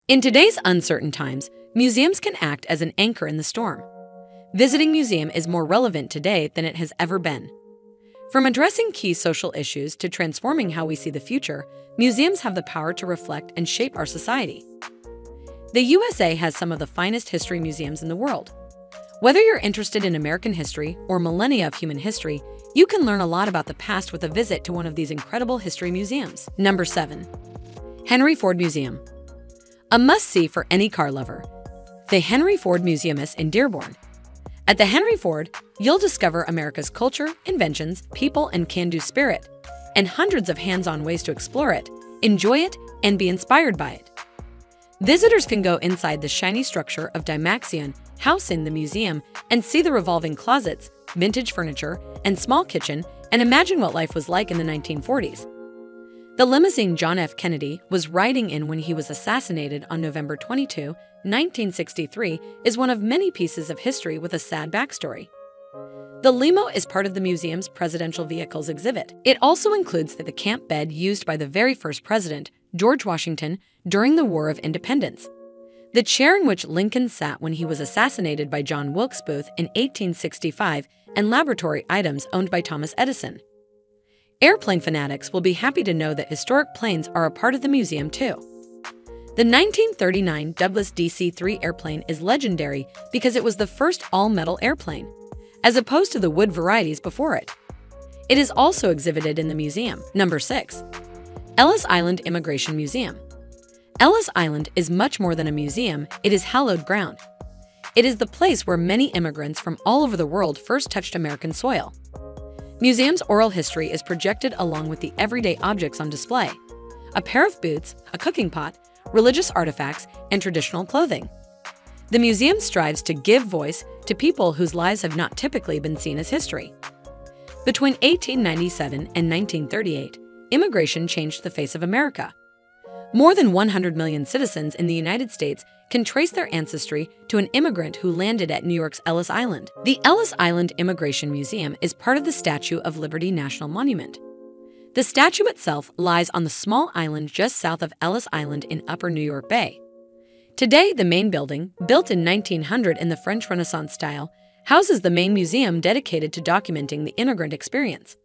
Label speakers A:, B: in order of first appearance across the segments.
A: In today's uncertain times, museums can act as an anchor in the storm. Visiting museum is more relevant today than it has ever been. From addressing key social issues to transforming how we see the future, museums have the power to reflect and shape our society. The USA has some of the finest history museums in the world. Whether you're interested in American history or millennia of human history, you can learn a lot about the past with a visit to one of these incredible history museums. Number 7. Henry Ford Museum. A must-see for any car lover. The Henry Ford Museum is in Dearborn. At the Henry Ford, you'll discover America's culture, inventions, people, and can-do spirit, and hundreds of hands-on ways to explore it, enjoy it, and be inspired by it. Visitors can go inside the shiny structure of Dymaxion House in the museum and see the revolving closets, vintage furniture, and small kitchen, and imagine what life was like in the 1940s. The limousine John F. Kennedy was riding in when he was assassinated on November 22, 1963, is one of many pieces of history with a sad backstory. The limo is part of the museum's presidential vehicles exhibit. It also includes the camp bed used by the very first president, George Washington, during the War of Independence, the chair in which Lincoln sat when he was assassinated by John Wilkes Booth in 1865, and laboratory items owned by Thomas Edison. Airplane fanatics will be happy to know that historic planes are a part of the museum too. The 1939 Douglas DC-3 airplane is legendary because it was the first all-metal airplane, as opposed to the wood varieties before it. It is also exhibited in the museum. Number 6. Ellis Island Immigration Museum. Ellis Island is much more than a museum, it is hallowed ground. It is the place where many immigrants from all over the world first touched American soil. Museum's oral history is projected along with the everyday objects on display: a pair of boots, a cooking pot, religious artifacts, and traditional clothing. The museum strives to give voice to people whose lives have not typically been seen as history. Between 1897 and 1938, immigration changed the face of America. More than 100 million citizens in the United States can trace their ancestry to an immigrant who landed at New York's Ellis Island. The Ellis Island Immigration Museum is part of the Statue of Liberty National Monument. The statue itself lies on the small island just south of Ellis Island in Upper New York Bay. Today, the main building, built in 1900 in the French Renaissance style, houses the main museum dedicated to documenting the immigrant experience.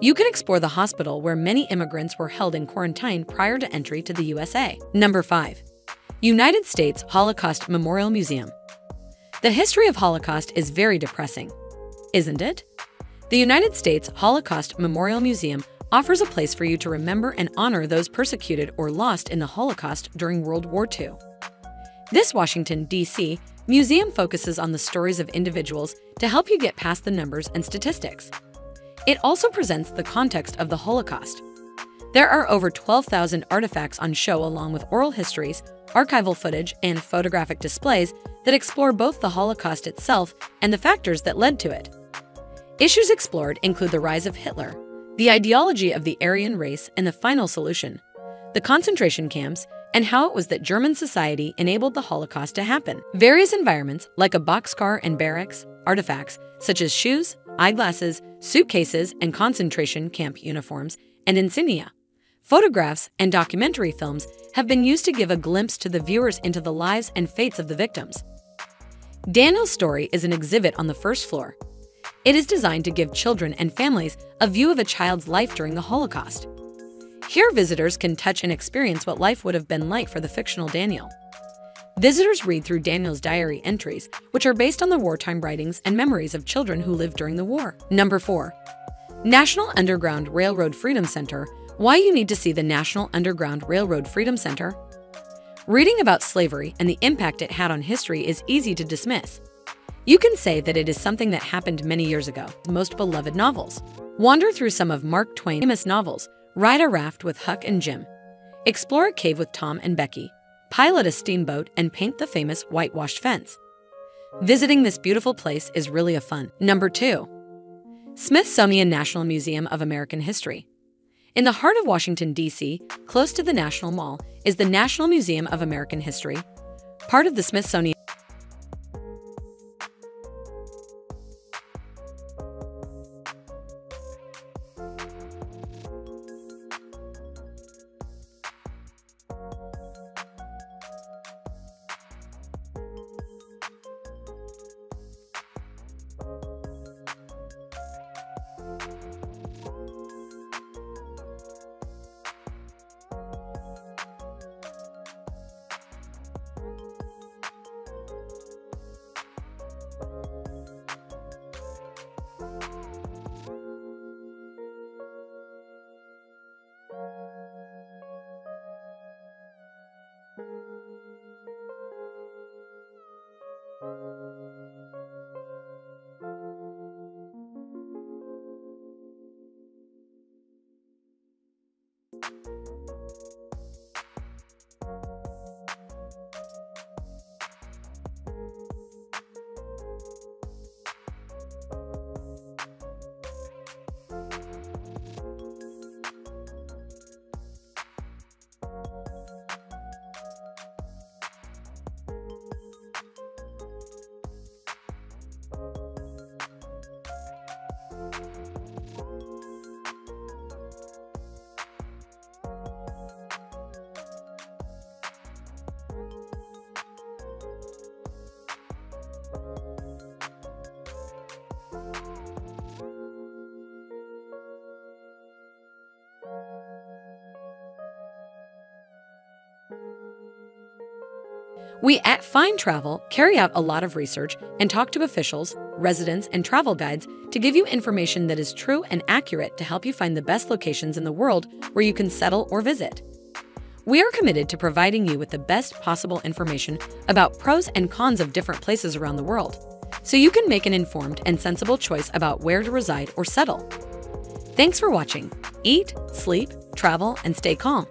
A: You can explore the hospital where many immigrants were held in quarantine prior to entry to the USA. Number 5. United States Holocaust Memorial Museum. The history of Holocaust is very depressing, isn't it? The United States Holocaust Memorial Museum offers a place for you to remember and honor those persecuted or lost in the Holocaust during World War II. This Washington, D.C. museum focuses on the stories of individuals to help you get past the numbers and statistics. It also presents the context of the Holocaust. There are over 12,000 artifacts on show along with oral histories, archival footage, and photographic displays that explore both the Holocaust itself and the factors that led to it. Issues explored include the rise of Hitler, the ideology of the Aryan race and the final solution, the concentration camps, and how it was that German society enabled the Holocaust to happen. Various environments, like a boxcar and barracks, artifacts such as shoes, eyeglasses, suitcases, and concentration camp uniforms, and insignia, photographs, and documentary films have been used to give a glimpse to the viewers into the lives and fates of the victims. Daniel's Story is an exhibit on the first floor. It is designed to give children and families a view of a child's life during the Holocaust. Here, visitors can touch and experience what life would have been like for the fictional Daniel. Visitors read through Daniel's diary entries, which are based on the wartime writings and memories of children who lived during the war. Number 4. National Underground Railroad Freedom Center. Why you need to see the National Underground Railroad Freedom Center? Reading about slavery and the impact it had on history is easy to dismiss. You can say that it is something that happened many years ago. Most beloved novels. Wander through some of Mark Twain's famous novels. Ride a raft with Huck and Jim. Explore a cave with Tom and Becky. Pilot a steamboat and paint the famous whitewashed fence. Visiting this beautiful place is really a fun. Number 2. Smithsonian National Museum of American History. In the heart of Washington, D.C., close to the National Mall, is the National Museum of American History, part of the Smithsonian. We at Find Travel carry out a lot of research and talk to officials, residents, and travel guides to give you information that is true and accurate to help you find the best locations in the world where you can settle or visit. We are committed to providing you with the best possible information about pros and cons of different places around the world, so you can make an informed and sensible choice about where to reside or settle. Thanks for watching. Eat, sleep, travel, and stay calm.